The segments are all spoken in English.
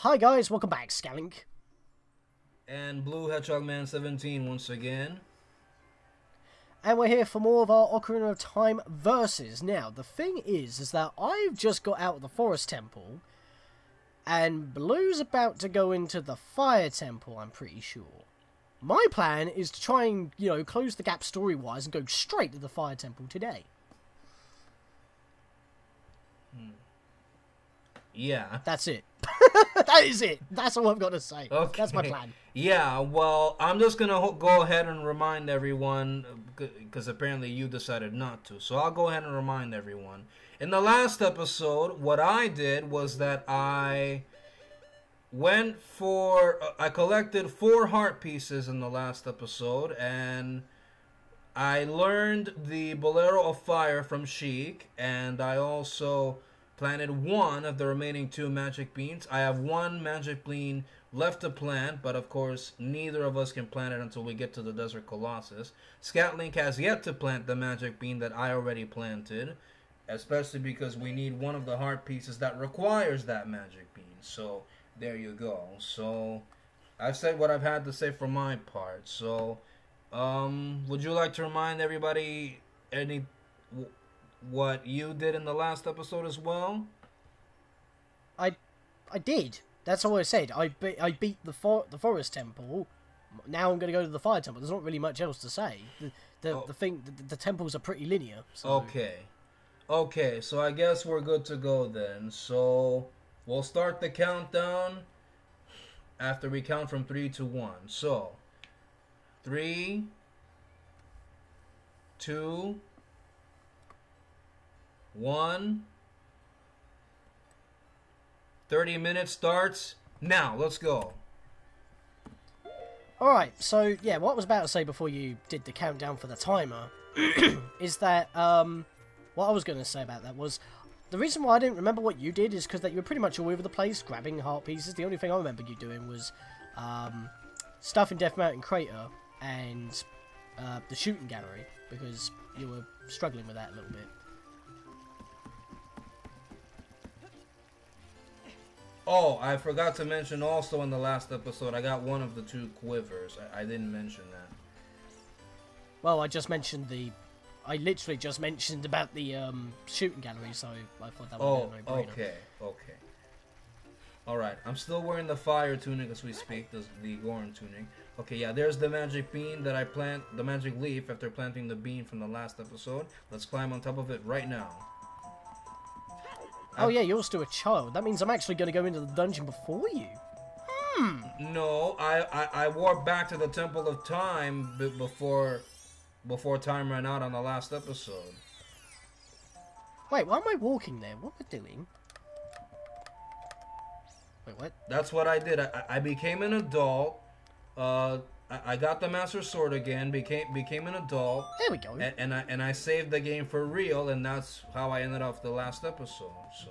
Hi guys, welcome back, Scatlink. And B.HedgehogMan17 once again. And we're here for more of our Ocarina of Time verses. Now, the thing is that I've just got out of the Forest Temple, and Blue's about to go into the Fire Temple, I'm pretty sure. My plan is to try and, close the gap story-wise and go straight to the Fire Temple today. Yeah. That's it. That is it. That's all I've got to say. Okay. That's my plan. Yeah, well, I'm just going to go ahead and remind everyone, because apparently you decided not to. So I'll go ahead and remind everyone. In the last episode, what I did was that I collected 4 heart pieces in the last episode, and I learned the Bolero of Fire from Sheik, and I also planted 1 of the remaining 2 magic beans. I have 1 magic bean left to plant, but of course neither of us can plant it until we get to the Desert Colossus. Scatlink has yet to plant the magic bean that I already planted, especially because we need 1 of the heart pieces that requires that magic bean. So there you go. So I've said what I've had to say for my part. So would you like to remind everybody what you did in the last episode as well? I did. That's all I said. I beat the Forest Temple. Now I'm going to go to the Fire Temple. There's not really much else to say. The temples are pretty linear. So. Okay, so I guess we're good to go then. So we'll start the countdown after we count from 3 to 1. So 3, 2, 1. 30 minutes starts now. Let's go. Alright, so yeah, what I was about to say before you did the countdown for the timer is that what I was going to say about that was the reason why I didn't remember what you did is because that you were pretty much all over the place grabbing heart pieces. The only thing I remember you doing was stuff in Death Mountain Crater and the shooting gallery, because you were struggling with that a little bit. Oh, I forgot to mention also in the last episode, I got 1 of the 2 quivers. I didn't mention that. Well, I literally just mentioned about the shooting gallery, so I thought that would be a no-brainer. Okay. Alright, I'm still wearing the fire tunic as we speak, the Goron tunic. Okay, yeah, there's the magic bean that I plant, the magic leaf after planting the bean from the last episode. Let's climb on top of it right now. Oh yeah, you're still a child. That means I'm actually going to go into the dungeon before you. No, I walked back to the Temple of Time before time ran out on the last episode. Wait, why am I walking there? What am I doing? Wait, what? That's what I did. I became an adult. I got the Master Sword again. Became an adult. There we go. And I saved the game for real, and that's how I ended off the last episode. So.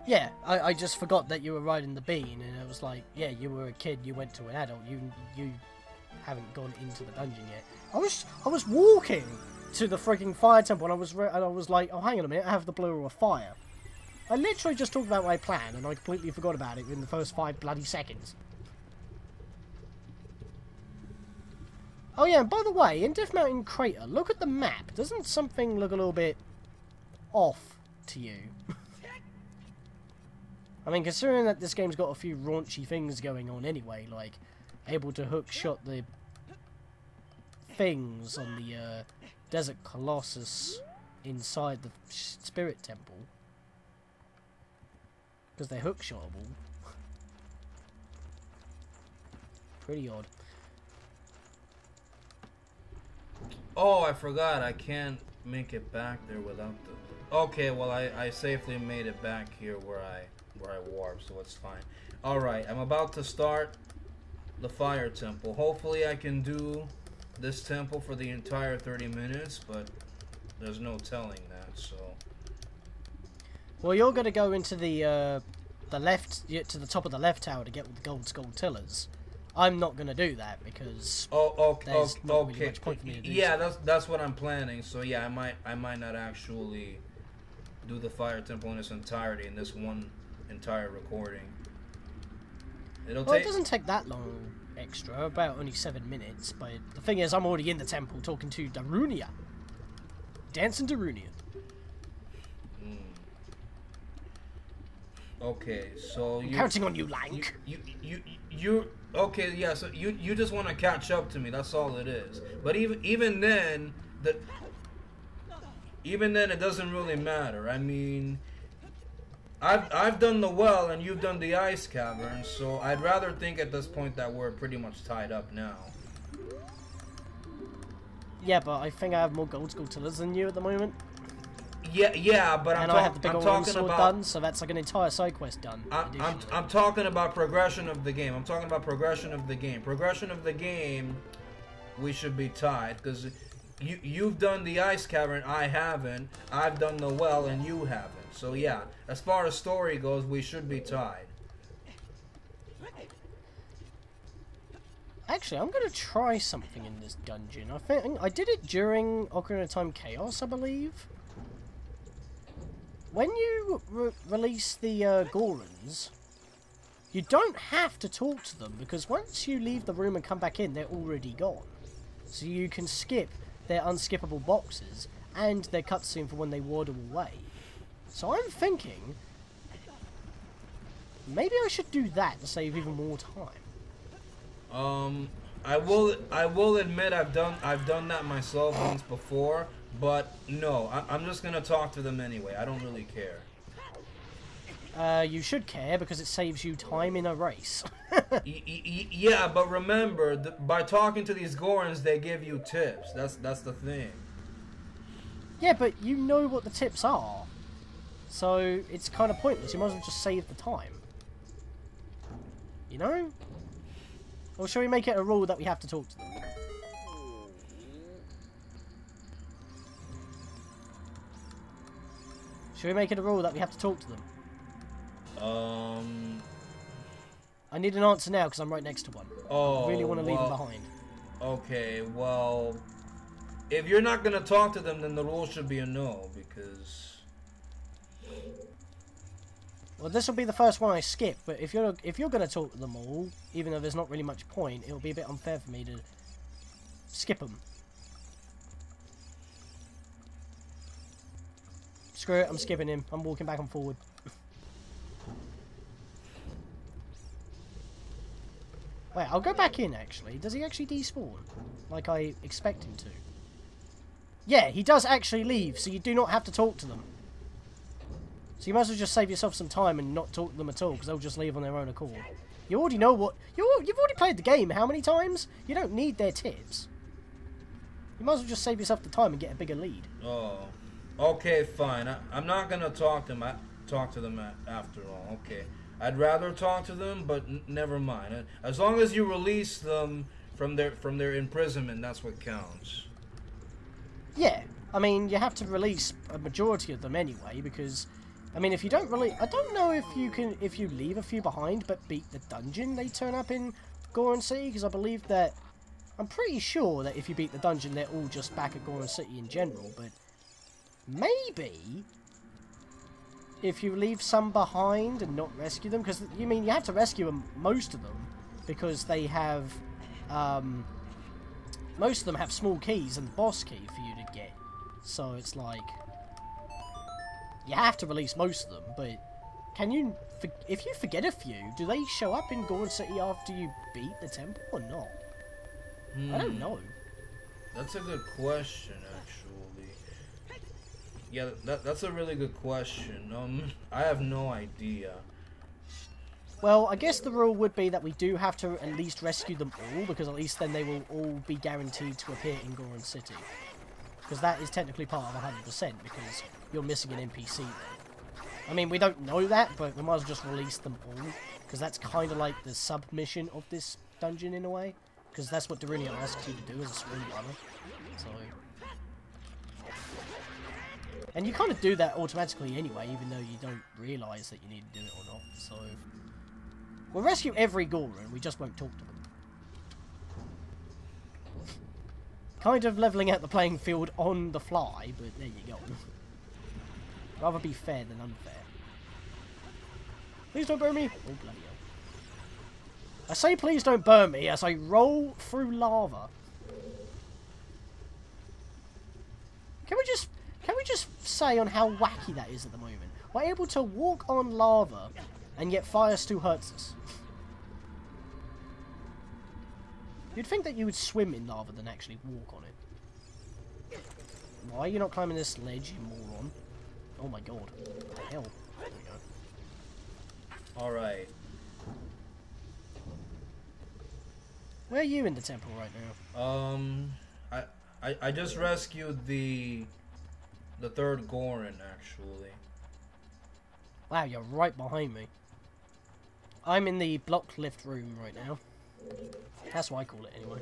Yeah, I just forgot that you were riding the bean, and it was like, yeah, you were a kid. You went to an adult. You haven't gone into the dungeon yet. I was walking to the freaking Fire Temple, and I was like, oh, hang on a minute, I have the Blue of Fire. I literally just talked about my plan, and I completely forgot about it in the first 5 bloody seconds. Oh yeah, and by the way, in Death Mountain Crater, look at the map. Doesn't something look a little bit off to you? I mean, considering that this game's got a few raunchy things going on anyway, like able to hookshot the things on the Desert Colossus inside the Spirit Temple, because they're hookshotable. Pretty odd. Oh, I forgot. I can't make it back there without the... Okay, well, I safely made it back here where I warped, so it's fine. Alright, I'm about to start the Fire Temple. Hopefully I can do this temple for the entire 30 minutes, but there's no telling that, so... Well, you're going to go into the left, to the top of the left tower to get with the gold skulltulas. I'm not going to do that because there's not really much point for me to do. Yeah, that's what I'm planning. So yeah, I might not actually do the Fire Temple in its entirety in entire recording. Well, it doesn't take that long extra, about only 7 minutes, but the thing is, I'm already in the temple talking to Darunia. Dancing Darunia. Okay, so I'm counting on you, Lank. You okay, yeah, so you just want to catch up to me, that's all it is. But even then it doesn't really matter. I mean, I've done the well and you've done the ice cavern, so I'd rather think at this point that we're pretty much tied up now. Yeah, but I think I have more gold sculptures than you at the moment. Yeah, but I have the big old sword done, so that's like an entire side quest done. I'm talking about progression of the game. Progression of the game, we should be tied, because you've done the ice cavern, I haven't. I've done the well, and you haven't. So yeah, as far as story goes, we should be tied. Actually, I'm going to try something in this dungeon. I think I did it during Ocarina of Time Chaos, I believe. When you release the Gorons, you don't have to talk to them, because once you leave the room and come back in, they're already gone. So you can skip their unskippable boxes and their cutscene for when they waddle away. So I'm thinking, maybe I should do that to save even more time. I will admit I've done that myself once before. But no, I'm just gonna talk to them anyway. I don't really care. You should care, because it saves you time in a race. Yeah, but remember, by talking to these Gorons, they give you tips. That's the thing. Yeah, but you know what the tips are, so it's kind of pointless. You might as well just save the time. You know? Or shall we make it a rule that we have to talk to them? Should we make it a rule that we have to talk to them? I need an answer now, because I'm right next to one. I really want to leave them behind. Okay, well, if you're not going to talk to them, then the rule should be a no, because... Well, this will be the first one I skip, but if you're going to talk to them all, even though there's not really much point, it'll be a bit unfair for me to skip them. Screw it, I'm skipping him. I'm walking back and forward. Wait, I'll go back in, actually. Does he actually despawn? Like I expect him to. Yeah, he does actually leave, so you do not have to talk to them. So you might as well just save yourself some time and not talk to them at all, because they'll just leave on their own accord. You already know what... You've already played the game how many times? You don't need their tips. You might as well just save yourself the time and get a bigger lead. Oh... Okay, fine. I'm not gonna talk to them after all. Okay, I'd rather talk to them, but never mind. As long as you release them from their imprisonment, that's what counts. Yeah, I mean, you have to release a majority of them anyway, because I mean, if you don't release, I don't know if you leave a few behind but beat the dungeon, they turn up in Goron City, because I believe that I'm pretty sure that if you beat the dungeon, they're all just back at Goron City in general, but. Maybe if you leave some behind and not rescue them, because you have to rescue them, most of them, because they have most of them have small keys and the boss key for you to get, so it's like you have to release most of them. But can you, if you forget a few, do they show up in Goron City after you beat the temple or not? I don't know. That's a good question, actually. Yeah, that's a really good question. I have no idea. Well, I guess the rule would be that we do have to at least rescue them all, because at least then they will all be guaranteed to appear in Goron City. Because that is technically part of 100%, because you're missing an NPC there. I mean, we don't know that, but we might as well just release them all, because that's kind of like the sub-mission of this dungeon in a way. Because that's what Darunia asks you to do as a speedrunner. So... And you kind of do that automatically anyway, even though you don't realise that you need to do it or not. So we'll rescue every Goron, we just won't talk to them. Kind of levelling out the playing field on the fly, but there you go. Rather be fair than unfair. Please don't burn me. Oh, bloody hell. I say please don't burn me as I roll through lava. Can we just say on how wacky that is at the moment? We're able to walk on lava, and yet fire still hurts us. You'd think that you would swim in lava than actually walk on it. Why are you not climbing this ledge, you moron? Oh my god. What the hell? There we go. Alright. Where are you in the temple right now? I just rescued the third Goron, actually. Wow, you're right behind me. I'm in the block lift room right now. That's what I call it, anyway.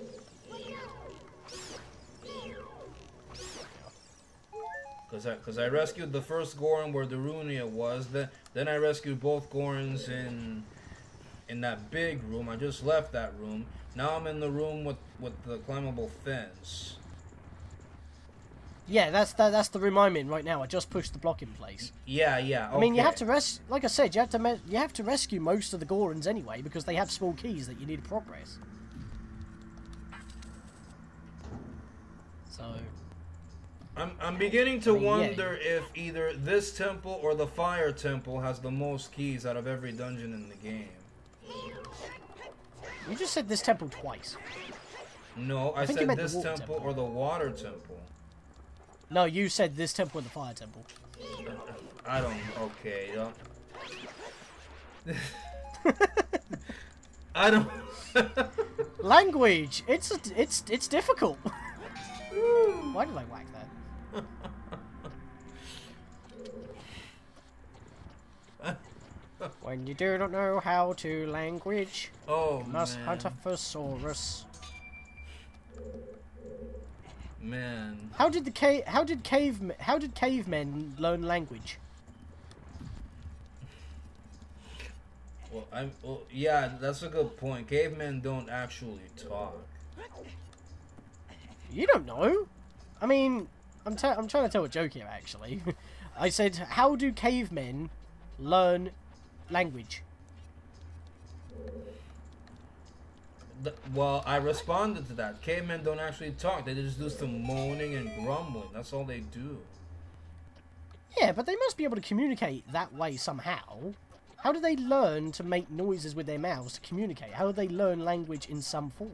Because I rescued the first Goron where the Runia was. Then I rescued both Gorons in that big room. I just left that room. Now I'm in the room with the climbable fence. Yeah, that's the room I'm in right now. I just pushed the block in place. Yeah, yeah. Okay. I mean, you have to like I said, you have to rescue most of the Gorons anyway because they have small keys that you need to progress. So. I'm beginning to wonder if either this temple or the fire temple has the most keys out of every dungeon in the game. You just said this temple twice. No, I said this temple or the water temple. No, you said this temple and the fire temple. I don't. Okay. I don't. Language. It's difficult. Why did I whack that? When you do not know how to language, you must hunt a thesaurus. Man. How did cavemen learn language? Well, yeah, that's a good point. Cavemen don't actually talk. You don't know. I mean, I'm trying to tell a joke here, actually. I said, how do cavemen learn language? Well, I responded to that. Cavemen don't actually talk. They just do some moaning and grumbling. That's all they do. Yeah, but they must be able to communicate that way somehow. How do they learn to make noises with their mouths to communicate? How do they learn language in some form?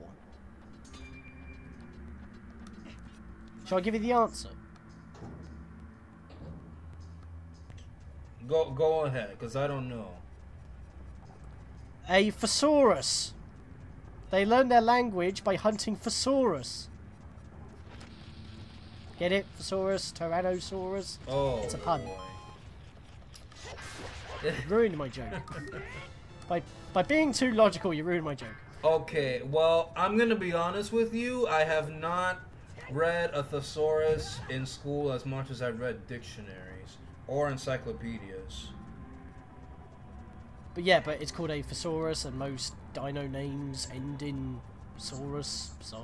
Shall I give you the answer? Go ahead, because I don't know. A thesaurus. They learn their language by hunting thesaurus. Get it? Thesaurus, Tyrannosaurus. Oh, it's a pun. Boy. Ruined my joke. By being too logical, you ruined my joke. Okay, well, I'm gonna be honest with you. I have not read a thesaurus in school as much as I've read dictionaries or encyclopedias. But yeah, but it's called a thesaurus, and most dino names end in saurus, so...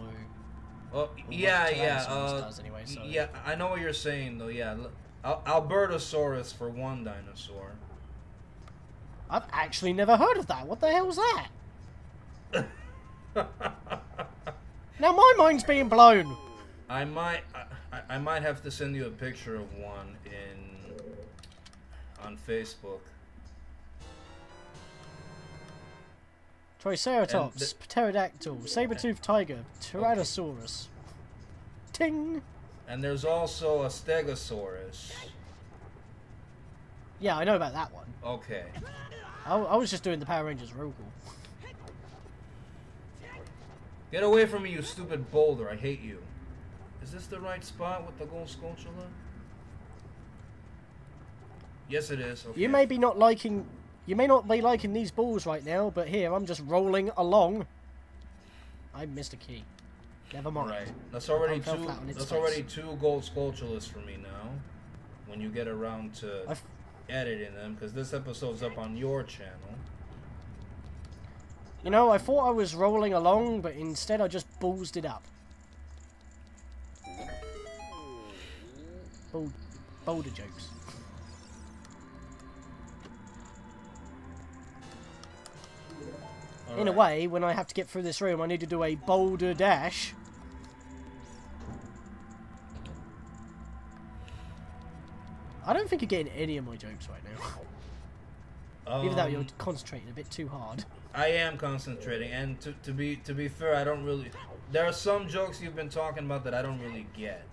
Yeah. Does anyway, so. Yeah, I know what you're saying, though, yeah. Albertosaurus for one dinosaur. I've actually never heard of that. What the hell's that? Now my mind's being blown. I might have to send you a picture of one on Facebook. Triceratops, pterodactyl, saber-toothed tiger, tyrannosaurus. Okay. Ting! And there's also a stegosaurus. Yeah, I know about that one. Okay. I was just doing the Power Rangers roll call. Get away from me, you stupid boulder. I hate you. Is this the right spot with the gold sculpture? Yes, it is. Okay. You may not be liking these balls right now, but here, I'm just rolling along. I missed a key. Never mind. Right. That's already two gold sculptures for me now. When you get around to editing them, because this episode's up on your channel. You know, I thought I was rolling along, but instead I just ballsed it up. Boulder jokes. In a way, when I have to get through this room, I need to do a boulder dash. I don't think you're getting any of my jokes right now. Even though you're concentrating a bit too hard. I am concentrating, and to be fair, I don't really... There are some jokes you've been talking about that I don't really get.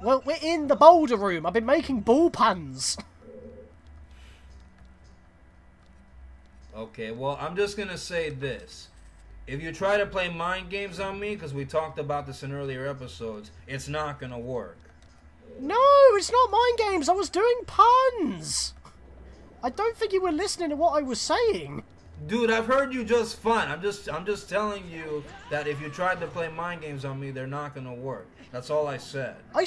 Well, we're in the boulder room. I've been making ball puns. Okay, well, I'm just gonna say this. If you try to play mind games on me, because we talked about this in earlier episodes, it's not gonna work. No, it's not mind games. I was doing puns. I don't think you were listening to what I was saying. Dude, I've heard you just fine. I'm just telling you that if you tried to play mind games on me, they're not gonna work. That's all I said. I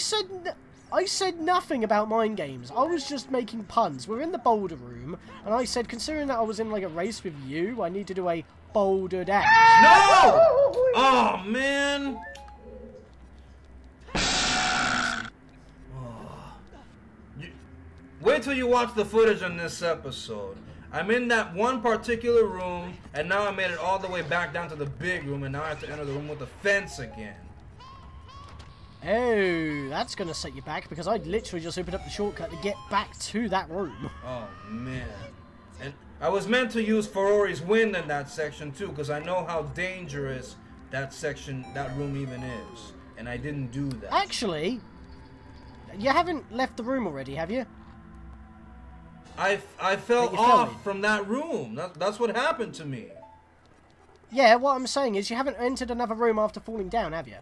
said nothing about mind games. I was just making puns. We're in the boulder room, and I said, considering that I was in like a race with you, I need to do a boulder dash. No! Oh man! Wait till you watch the footage on this episode. I'm in that one particular room, and now I made it all the way back down to the big room, and now I have to enter the room with the fence again. Oh, that's going to set you back, because I literally just opened up the shortcut to get back to that room. Oh, man. And I was meant to use Farore's wind in that section, too, because I know how dangerous that room even is. And I didn't do that. Actually, you haven't left the room already, have you? I fell off from that room. That's what happened to me. Yeah, what I'm saying is you haven't entered another room after falling down, have you?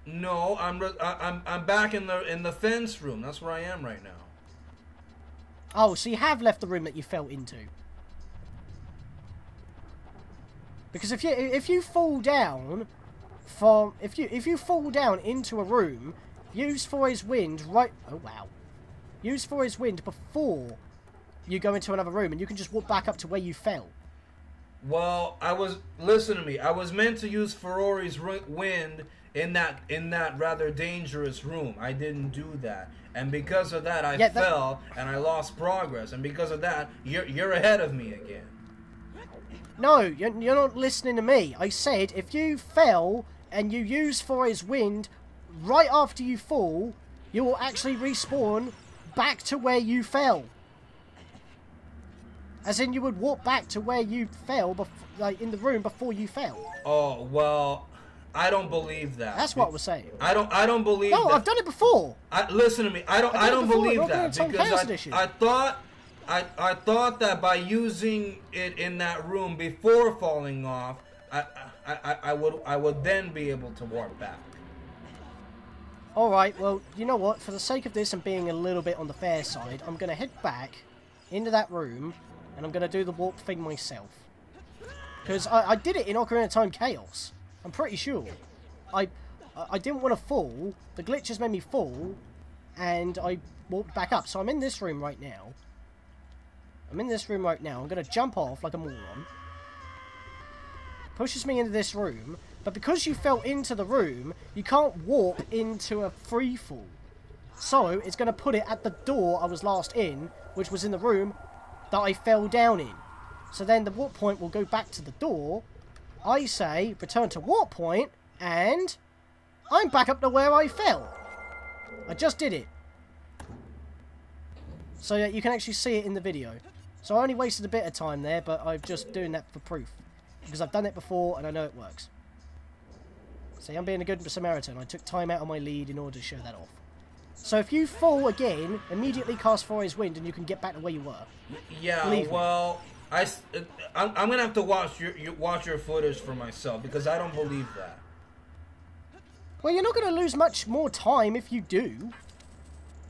No, I'm back in the fence room. That's where I am right now. Oh, so you have left the room that you fell into. Because if you fall down if you fall down into a room, use Fore's wind right. Oh wow. Use Fore's wind before you go into another room, and you can just walk back up to where you fell. Well, listen to me. I was meant to use Farore's wind in that rather dangerous room. I didn't do that, and because of that, I fell and I lost progress. And because of that, you're ahead of me again. No, you're not listening to me. I said if you fell and you use Fore's wind right after you fall, you will actually respawn back to where you fell. As in, you would walk back to where you fell, like in the room before you fell. Oh well, I don't believe that. That's what I was saying. I don't believe. No, that. I've done it before. Listen to me. I don't believe that because I thought that by using it in that room before falling off, I would then be able to warp back. Alright, well, you know what? For the sake of this and being a little bit on the fair side, I'm going to head back into that room, and I'm going to do the warp thing myself. Because I did it in Ocarina of Time Chaos. I'm pretty sure. I didn't want to fall, the glitches made me fall, and I walked back up. So I'm in this room right now. I'm going to jump off like a moron. Pushes me into this room. But because you fell into the room, you can't warp into a free fall. So, it's going to put it at the door I was last in, which was in the room that I fell down in. So then the warp point will go back to the door. I say, return to warp point, and I'm back up to where I fell. I just did it. So that you can actually see it in the video. So I only wasted a bit of time there, but I'm just doing that for proof. Because I've done it before, and I know it works. See, I'm being a good Samaritan. I took time out of my lead in order to show that off. So if you fall again, immediately cast Fore's wind and you can get back to where you were. Yeah, well, I'm gonna have to watch your footage for myself because I don't believe that. Well, you're not gonna lose much more time if you do.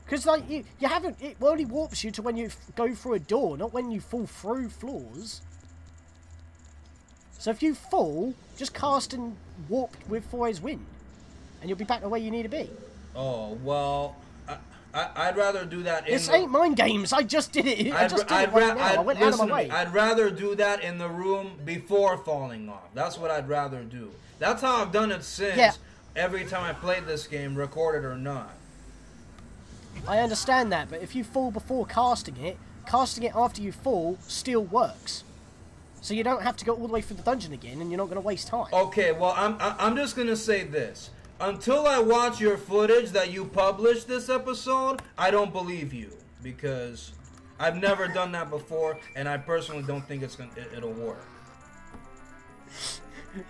Because like you haven't. It only warps you to when you go through a door, not when you fall through floors. So if you fall, just cast and warp with Fore's wind, and you'll be back to where you need to be. Oh well, I'd rather do that. This ain't mind games. I just did it. I went out of my way. I'd rather do that in the room before falling off. That's what I'd rather do. That's how I've done it since. Every time I played this game, recorded or not. I understand that, but if you fall before casting it, casting it after you fall still works. So you don't have to go all the way through the dungeon again, and you're not going to waste time. Okay, well, I'm just going to say this. Until I watch your footage that you published this episode, I don't believe you. Because I've never done that before, and I personally don't think it'll work.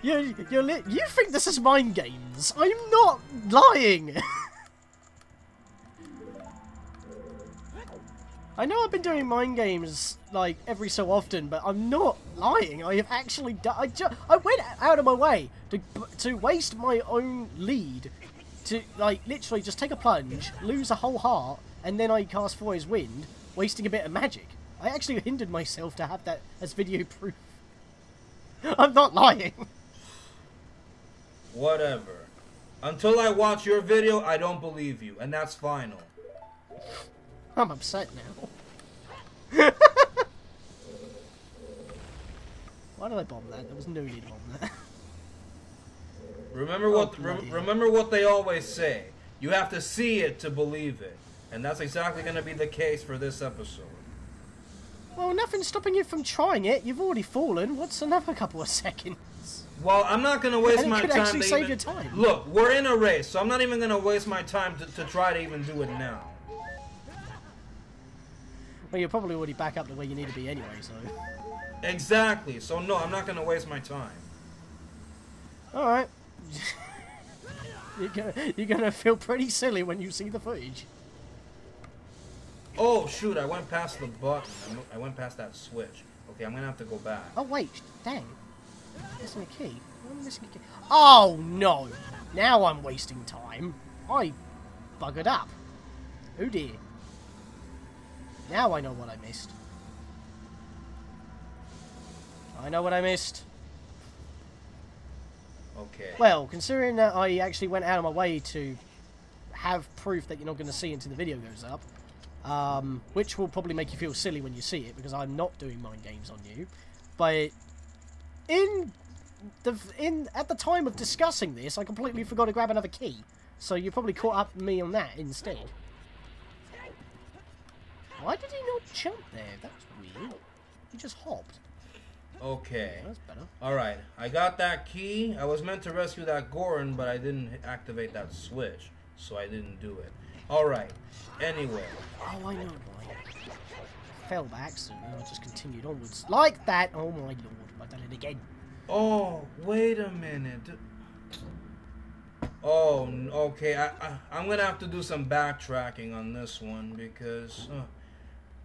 You think this is mind games? I'm not lying! I know I've been doing mind games, like, every so often, but I'm not lying. I have actually done... I went out of my way to waste my own lead to, like, literally just take a plunge, lose a whole heart, and then I cast Fore's Wind, wasting a bit of magic. I actually hindered myself to have that as video proof. I'm not lying. Whatever. Until I watch your video, I don't believe you, and that's final. I'm upset now. Why did I bomb that? There was no need to bomb that. Remember what they always say. You have to see it to believe it. And that's exactly going to be the case for this episode. Well, nothing's stopping you from trying it. You've already fallen. What's another couple of seconds? Well, I'm not going to waste my time. Actually save your time. Look, we're in a race, so I'm not even going to waste my time to try to even do it now. Well, you're probably already back up to where you need to be anyway, so... Exactly. So, no, I'm not going to waste my time. Alright. You're gonna feel pretty silly when you see the footage. Oh, shoot, I went past the button. I went past that switch. Okay, I'm going to have to go back. Oh, wait. Dang. Missing a key. I'm missing a key. Oh, no. Now I'm wasting time. I buggered up. Oh, dear. Now I know what I missed. I know what I missed. Okay. Well, considering that I actually went out of my way to have proof that you're not going to see until the video goes up, which will probably make you feel silly when you see it, because I'm not doing mind games on you, but at the time of discussing this, I completely forgot to grab another key, so you probably caught up with me on that instead. Why did he not jump there? That was weird. He just hopped. Okay. That's better. Alright, I got that key. I was meant to rescue that Goron, but I didn't activate that switch, so I didn't do it. Alright, anyway. Oh, I know why. I fell by accident and I just continued onwards. Like that! Oh my lord, I've done it again. Oh, wait a minute. Oh, okay. I'm gonna have to do some backtracking on this one, because...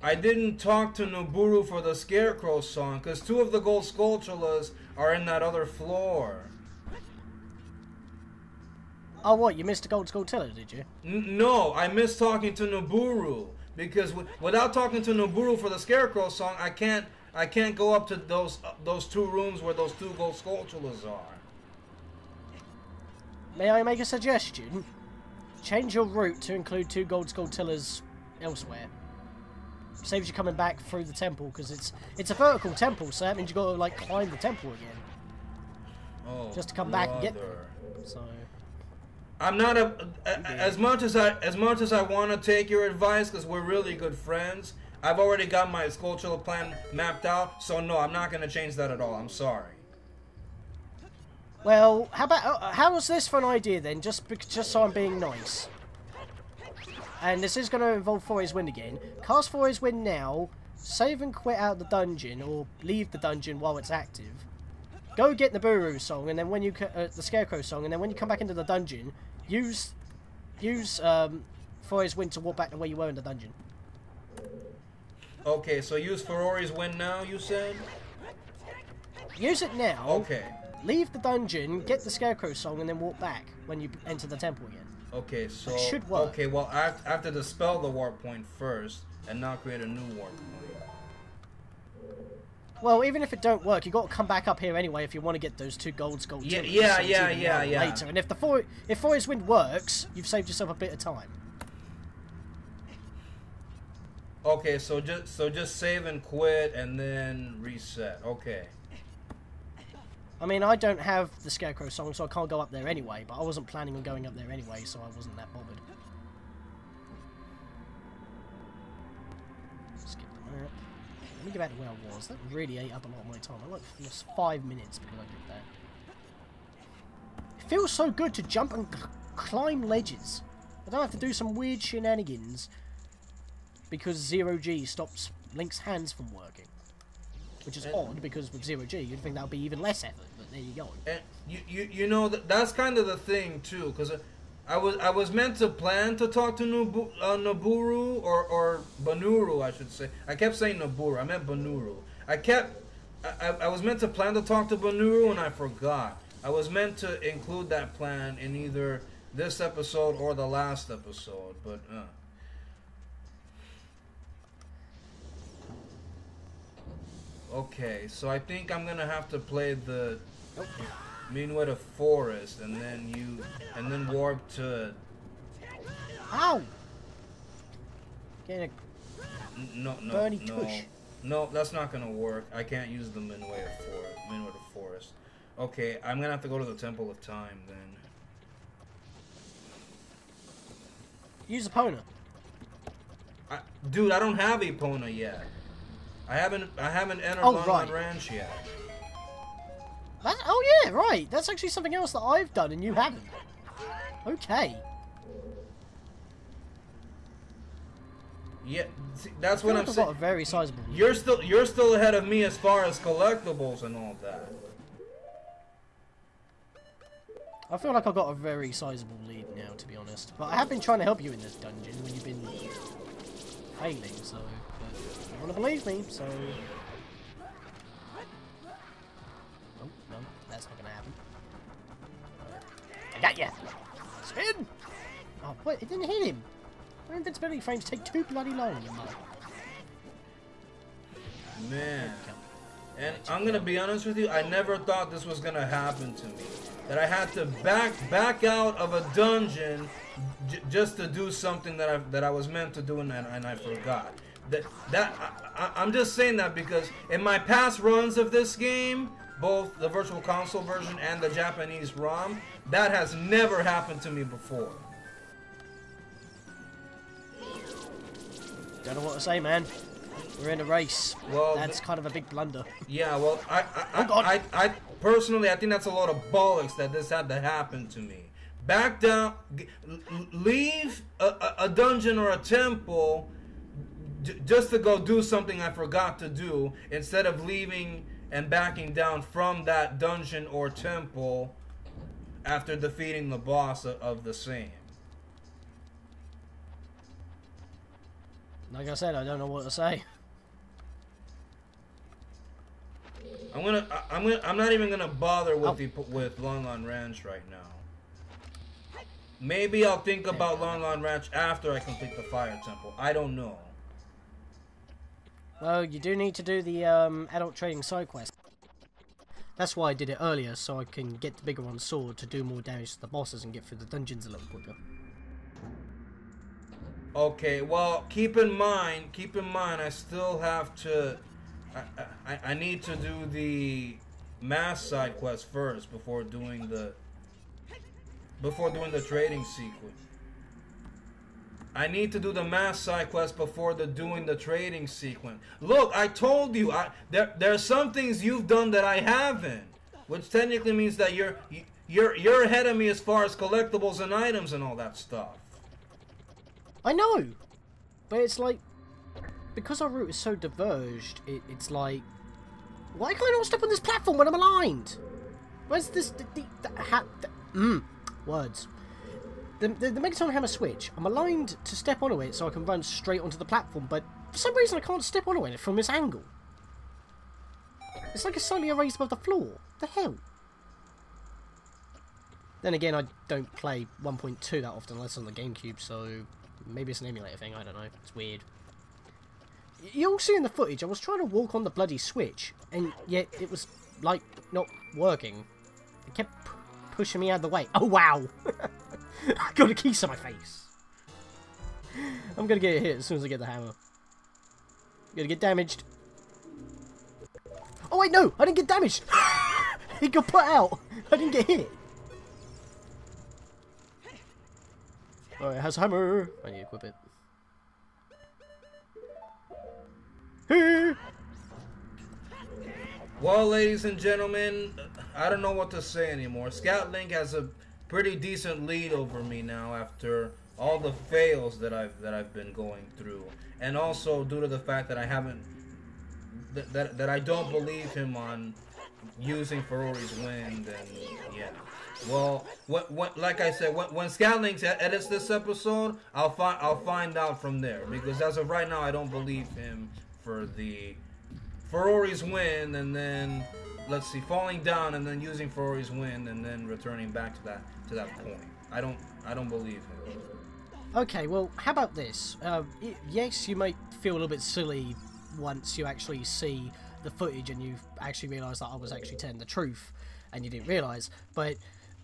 I didn't talk to Noburu for the Scarecrow song, because 2 of the gold Skulltulas are in that other floor. Oh, what? You missed a gold Skulltula, did you? No, I missed talking to Noburu, because without talking to Noburu for the Scarecrow song, I can't go up to those 2 rooms where those 2 gold Skulltulas are. May I make a suggestion? Change your route to include 2 gold Skulltulas elsewhere. Saves you coming back through the temple, because it's a vertical temple, so that means you got to like climb the temple again. Oh, just to come back and get there. So I'm not as much as I want to take your advice, because we're really good friends. I've already got my Skulltula plan mapped out, so no, I'm not going to change that at all. I'm sorry. Well, how was this for an idea then? Just so I'm being nice. And this is going to involve Fore's Wind again. Cast Fore's Wind now, save and quit out the dungeon, or leave the dungeon while it's active. Go get the Noburu song, and then when you the Scarecrow song, and then when you come back into the dungeon, use Fore's Wind to walk back to where you were in the dungeon. Okay, so use Farore's Wind now, you said? Use it now. Okay. Leave the dungeon, get the Scarecrow song, and then walk back when you enter the temple again. Okay, so... That should work. Okay, well, I have to dispel the warp point first, and not create a new warp point. Well, even if it don't work, you got to come back up here anyway if you want to get those 2 gold Skulltulas. Yeah. Later, and if Fore's Wind works, you've saved yourself a bit of time. Okay, so just save and quit, and then reset. Okay. I mean, I don't have the Scarecrow song, so I can't go up there anyway, but I wasn't planning on going up there anyway, so I wasn't that bothered. Skip the Let me get back to where I was. That really ate up a lot of my time. I lost 5 minutes because I did that. It feels so good to jump and climb ledges. I don't have to do some weird shenanigans because 0G stops Link's hands from working. Which is odd, because with 0G, you'd think that would be even less effort, but there you go. And you know, that's kind of the thing, too, because I was meant to plan to talk to Naburu, or Banuru, I should say. I kept saying Naburu, I meant Banuru. I was meant to plan to talk to Banuru, and I forgot. I was meant to include that plan in either this episode or the last episode, but, Okay, so I think I'm gonna have to play the Minuet Forest and then warp to. Ow! Get a Bernie tush. No, that's not gonna work. I can't use the Minuet Forest. Okay, I'm gonna have to go to the Temple of Time then. Use Epona. Dude, I don't have Epona yet. I haven't entered Longland Ranch yet. Oh yeah, right. That's actually something else that I've done and you haven't. Okay. Yeah, see, that's what I'm saying. Got a very sizable. You're still ahead of me as far as collectibles and all that. I feel like I've got a very sizable lead now, to be honest. But I have been trying to help you in this dungeon when you've been failing, so. You want to believe me, so... Oh, no, that's not going to happen. I got ya! Spin! Oh, what? It didn't hit him! My invincibility frames take too bloody long, you mother. Man. And I'm going to be honest with you, I never thought this was going to happen to me. That I had to back out of a dungeon just to do something that I was meant to do and I forgot. I'm just saying that because in my past runs of this game, both the Virtual Console version and the Japanese ROM, that has never happened to me before. Don't know what to say, man. We're in a race. Well, that's kind of a big blunder. Yeah, well, I personally, I think that's a lot of bollocks that this had to happen to me. Back down, leave a dungeon or a temple just to go do something I forgot to do, instead of leaving and backing down from that dungeon or temple after defeating the boss of the same. Like I said, I don't know what to say. I'm not even gonna bother with Longland Ranch right now. Maybe I'll think about Longland Ranch after I complete the Fire Temple. I don't know. Well, you do need to do the adult trading side quest. That's why I did it earlier, so I can get the bigger one sword to do more damage to the bosses and get through the dungeons a little quicker. Okay, well, keep in mind, I still have to, I need to do the mass side quest first before doing the trading sequence. I need to do the mass side quest before doing the trading sequence. Look, I told you, there are some things you've done that I haven't, which technically means that you're ahead of me as far as collectibles and items and all that stuff. I know, but it's like, because our route is so diverged, it's like, why can't I not step on this platform when I'm aligned? Where's this, words. The Megaton Hammer switch, I'm aligned to step onto it so I can run straight onto the platform, but for some reason I can't step onto it from this angle. It's like it's slightly raised above the floor. What the hell? Then again, I don't play 1.2 that often unless on the GameCube, so maybe it's an emulator thing, I don't know. It's weird. You'll see in the footage, I was trying to walk on the bloody switch, and yet it was, like, not working. It kept pushing me out of the way. Oh, wow! I got a keys on my face. I'm gonna get hit as soon as I get the hammer. I'm gonna get damaged. Oh, wait, no! I didn't get damaged! It got put out! I didn't get hit! Oh, it has hammer! I need to equip it. Well, ladies and gentlemen, I don't know what to say anymore. Scatlink has a pretty decent lead over me now after all the fails that I've been going through, and also due to the fact that I haven't that I don't believe him on using Farore's wind, and yeah. Well, like I said, when Scatlink edits this episode, I'll find out from there, because as of right now, I don't believe him for the Farore's wind, and then let's see, falling down and then using Farore's wind and then returning back to that point. I don't believe him. Okay, well, how about this? Yes, you might feel a little bit silly once you actually see the footage and you actually realise that I was actually telling the truth and you didn't realise, but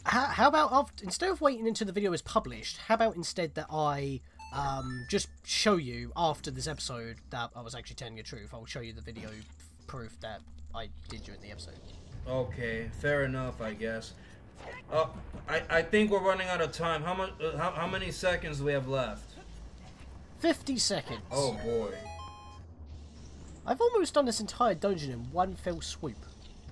how about instead of waiting until the video is published, how about instead that I just show you after this episode that I was actually telling you the truth? I'll show you the video proof that I did during the episode. Okay, fair enough, I guess. I think we're running out of time. How many seconds do we have left? 50 seconds. Oh boy. I've almost done this entire dungeon in one fell swoop.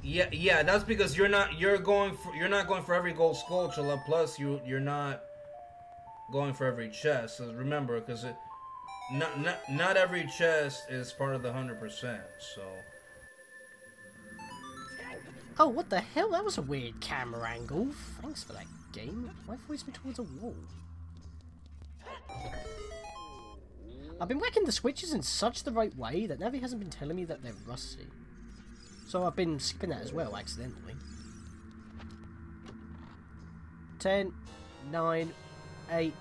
Yeah, that's because you're not going for every gold sculpture, plus you're not going for every chest. So remember, because not every chest is part of the 100%. So. Oh, what the hell? That was a weird camera angle. Thanks for that, game. Why voice me towards a wall? I've been whacking the switches in such the right way that Navi hasn't been telling me that they're rusty. So I've been skipping that as well, accidentally. 10, 9, 8,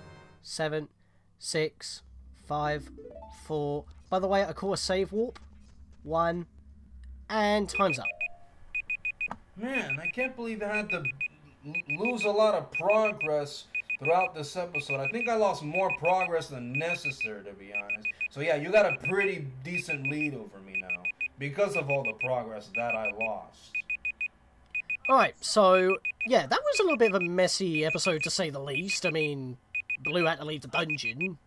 7, 6, 5, 4. By the way, I call a save warp. 1. And time's up. Man, I can't believe I had to lose a lot of progress throughout this episode. I think I lost more progress than necessary, to be honest. So yeah, you got a pretty decent lead over me now, because of all the progress that I lost. Alright, so, yeah, that was a little bit of a messy episode, to say the least. I mean, Blue had to leave the dungeon,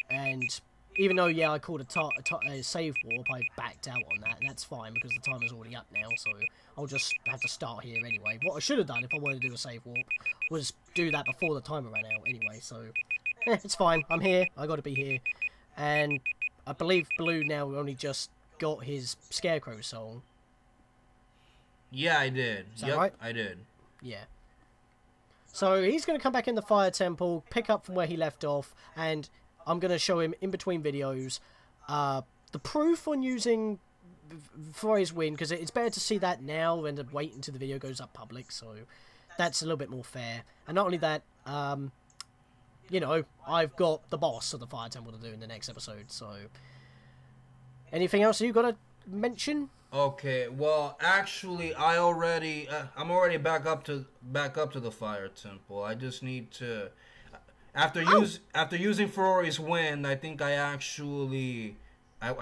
and even though, yeah, I called a save warp, I backed out on that, and that's fine, because the timer's already up now, so I'll just have to start here anyway. What I should have done, if I wanted to do a save warp, was do that before the timer ran out anyway, so it's fine. I'm here. I gotta be here. And I believe Blue now only just got his Scarecrow song. Yeah, I did. Is that right? I did. Yeah. So he's going to come back in the Fire Temple, pick up from where he left off, and I'm going to show him in between videos the proof on using Farore's wind, because it's better to see that now than to wait until the video goes up public, so that's a little bit more fair. And not only that, you know, I've got the boss of the Fire Temple to do in the next episode, so anything else you got to mention? Okay, well, actually, I'm already back up to the Fire Temple. I just need to, after using Farore's wind, I think I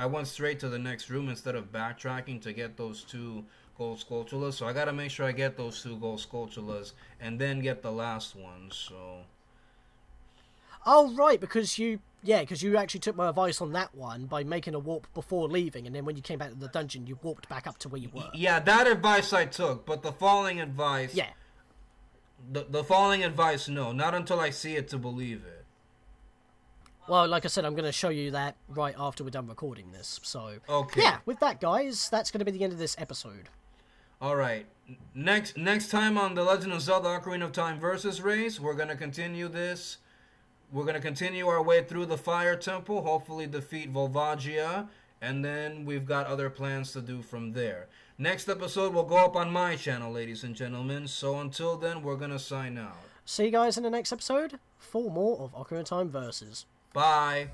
went straight to the next room instead of backtracking to get those 2 gold sculptulas. So I gotta make sure I get those 2 gold sculptulas and then get the last one. So. Oh right, because you actually took my advice on that one by making a warp before leaving, and then when you came back to the dungeon, you warped back up to where you were. Yeah, that advice I took, but the falling advice. Yeah. The falling advice, no, not until I see it to believe it. Well, like I said, I'm going to show you that right after we're done recording this. So, okay. Yeah, with that, guys, that's going to be the end of this episode. All right. Next time on The Legend of Zelda Ocarina of Time versus Race, we're going to continue this. We're going to continue our way through the Fire Temple, hopefully defeat Volvagia, and then we've got other plans to do from there. Next episode will go up on my channel, ladies and gentlemen, so until then, we're going to sign out. See you guys in the next episode for more of Ocarina of Time Versus. Bye.